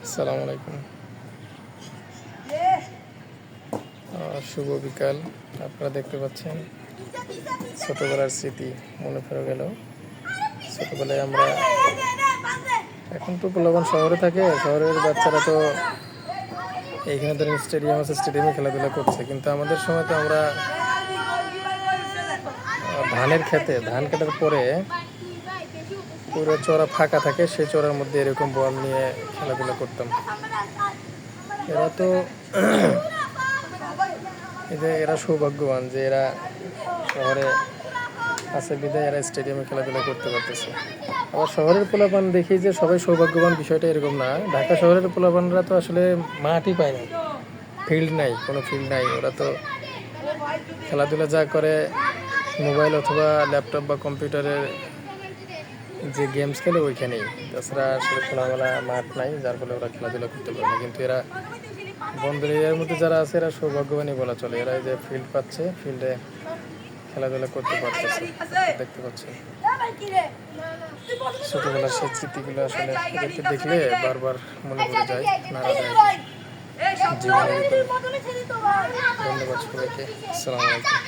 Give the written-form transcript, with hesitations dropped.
আসসালামু আলাইকুম। শুভ বিকাল। আপনারা দেখতে পাচ্ছেন ছোটবেলার স্মৃতি মনে পড়ে গেল। ছোটবেলায় আমরা, এখন তো পোলাপান শহরে থাকে, শহরের বাচ্চারা তো এইখানে ধরেন স্টেডিয়াম আছে, স্টেডিয়ামে খেলাধুলা করছে, কিন্তু আমাদের সময় তো আমরা ধানের খেতে, ধান কাটার পরে পুরো চড়া ফাঁকা থাকে, সেই চড়ার মধ্যে এরকম বল নিয়ে খেলাধুলা করতাম। এরা তো এরা সৌভাগ্যবান যে এরা শহরে আছে বিধায় এরা স্টেডিয়ামে খেলাধুলা করতে পারতেছে। আবার শহরের পোলাপান দেখি যে সবাই সৌভাগ্যবান, বিষয়টা এরকম না। ঢাকা শহরের পোলাপানরা তো আসলে মাঠই পায় না, ফিল্ড নাই, কোনো ফিল্ড নাই। ওরা তো খেলাধুলা যা করে মোবাইল অথবা ল্যাপটপ বা কম্পিউটারের যে গেমস খেলে ওইখানেই। তাছাড়া আসলে খোলামেলা মাঠ নাই, যার ফলে ওরা খেলাধুলা করতে পারে না। কিন্তু এরা বন্দর এরিয়ার মধ্যে যারা আছে এরা সৌভাগ্যবানই বলা চলে। এরা যে ফিল্ড পাচ্ছে, ফিল্ডে খেলাধুলা করতে পারতেছে। দেখতে পাচ্ছেন ছোটবেলার সেই স্মৃতিগুলো আসলে এদেরকে দেখলে বারবার মনে পড়ে যায়, নাড়া দেয় জীবনের। ধন্যবাদ সবাইকে। আসসালামু আলাইকুম।